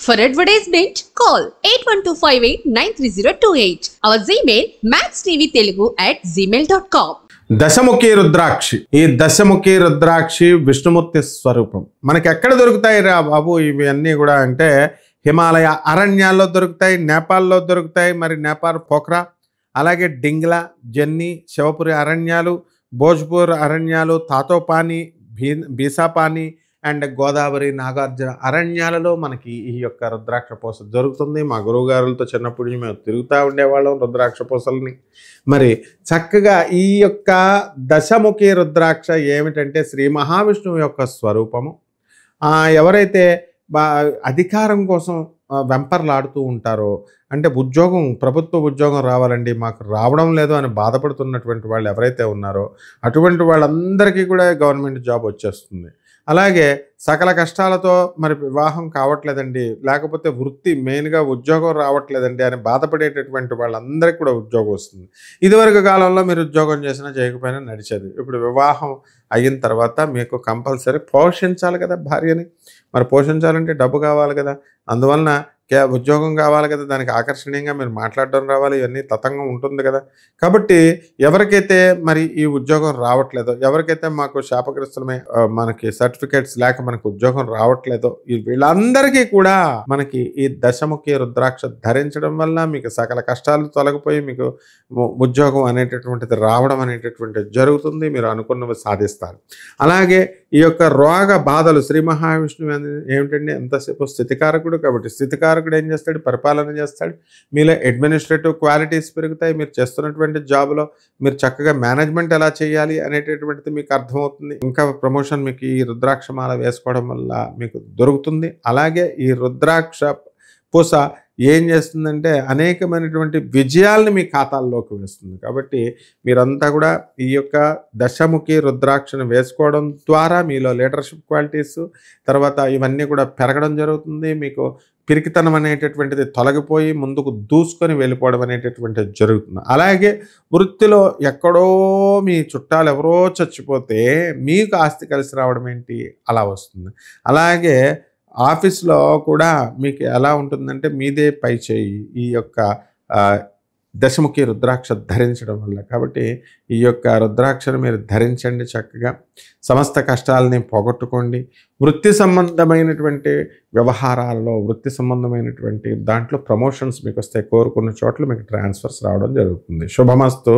For advertisement, call 8125893028. Our Gmail maxtvtelugu@gmail.com. దశముఖి Rudrakshi. ఈ దశముఖి రుద్రాక్షి విష్ణుమూర్తి స్వరూపం. మనకి ఎక్కడ దొరుకుతాయి రా బాబు ఇవన్నీ కూడా అంటే హిమాలయ అరణ్యాల్లో దొరుకుతాయి, నేపాల్లో దొరుకుతాయి, మరి నేపాల్ పోఖ్రా, అలాగే డింగ్లా, జన్ని, శివపురి అరణ్యాలు, భోజ్పూర్ అరణ్యాలు, తాతోపాని, బీసాపాని అండ్ గోదావరి, నాగార్జున అరణ్యాలలో మనకి ఈ యొక్క రుద్రాక్ష పూస దొరుకుతుంది. మా గురువుగారులతో చిన్నప్పుడు మేము తిరుగుతూ ఉండేవాళ్ళం రుద్రాక్ష పూసల్ని. మరి చక్కగా ఈ యొక్క దశముఖి రుద్రాక్ష ఏమిటంటే శ్రీ మహావిష్ణువు యొక్క స్వరూపము. ఎవరైతే అధికారం కోసం వెంపర్లాడుతూ ఉంటారో, అంటే ఉద్యోగం, ప్రభుత్వ ఉద్యోగం రావాలండి మాకు రావడం లేదు అని బాధపడుతున్నటువంటి వాళ్ళు ఎవరైతే ఉన్నారో అటువంటి వాళ్ళందరికీ కూడా గవర్నమెంట్ జాబ్ వచ్చేస్తుంది. అలాగే సకల కష్టాలతో మరి వివాహం కావట్లేదండి, లేకపోతే వృత్తి మెయిన్గా ఉద్యోగం రావట్లేదండి అని బాధపడేటటువంటి వాళ్ళందరికీ కూడా ఉద్యోగం వస్తుంది. ఇదివరకు కాలంలో మీరు ఉద్యోగం చేసినా చేయకపోయినా నడిచేది. ఇప్పుడు వివాహం అయిన తర్వాత మీకు కంపల్సరీ పోషించాలి కదా భార్యని. మరి పోషించాలంటే డబ్బు కావాలి కదా, అందువలన ఉద్యోగం కావాలి కదా, దానికి ఆకర్షణీయంగా మీరు మాట్లాడడం రావాలి, ఇవన్నీ తతంగం ఉంటుంది కదా. కాబట్టి ఎవరికైతే మరి ఈ ఉద్యోగం రావట్లేదో, ఎవరికైతే మాకు శాపగ్రస్తులమే మనకి సర్టిఫికేట్స్ లేక మనకు ఉద్యోగం రావట్లేదో వీళ్ళందరికీ కూడా మనకి ఈ దశముఖి రుద్రాక్ష ధరించడం వల్ల మీకు సకల కష్టాలు తొలగిపోయి మీకు ఉద్యోగం అనేటటువంటిది రావడం అనేటటువంటిది జరుగుతుంది. మీరు అనుకున్నవి సాధిస్తారు. అలాగే ఈ యొక్క రోగ బాధలు శ్రీ మహావిష్ణువు ఏమిటండి ఎంతసేపు స్థితికారకుడు కాబట్టి స్థితికారకుడు ఏం చేస్తాడు, పరిపాలన చేస్తాడు. మీలో అడ్మినిస్ట్రేటివ్ క్వాలిటీస్ పెరుగుతాయి. మీరు చేస్తున్నటువంటి జాబ్లో మీరు చక్కగా మేనేజ్మెంట్ ఎలా చేయాలి అనేటటువంటిది మీకు అర్థమవుతుంది. ఇంకా ప్రమోషన్ మీకు ఈ రుద్రాక్షమాల వేసుకోవడం వల్ల మీకు దొరుకుతుంది. అలాగే ఈ రుద్రాక్ష పూస ఏం చేస్తుందంటే అనేకమైనటువంటి విజయాల్ని మీ ఖాతాల్లోకి వేస్తుంది. కాబట్టి మీరంతా కూడా ఈ యొక్క దశముఖి రుద్రాక్షను వేసుకోవడం ద్వారా మీలో లీడర్షిప్ క్వాలిటీస్ తర్వాత ఇవన్నీ కూడా పెరగడం జరుగుతుంది. మీకు పిరికితనం అనేటటువంటిది తొలగిపోయి ముందుకు దూసుకొని వెళ్ళిపోవడం అనేటటువంటిది జరుగుతుంది. అలాగే వృత్తిలో ఎక్కడో మీ చుట్టాలు ఎవరో చచ్చిపోతే మీకు ఆస్తి కలిసి రావడం ఏంటి అలా వస్తుంది. అలాగే ఆఫీస్లో కూడా మీకు ఎలా ఉంటుందంటే మీదే పై చేయి ఈ యొక్క దశముఖి రుద్రాక్ష ధరించడం వల్ల. కాబట్టి ఈ యొక్క రుద్రాక్షను మీరు ధరించండి, చక్కగా సమస్త కష్టాలని పోగొట్టుకోండి. వృత్తి సంబంధమైనటువంటి వ్యవహారాల్లో, వృత్తి సంబంధమైనటువంటి దాంట్లో ప్రమోషన్స్ మీకు వస్తాయి. కోరుకున్న చోట్ల మీకు ట్రాన్స్ఫర్స్ రావడం జరుగుతుంది. శుభమస్తు.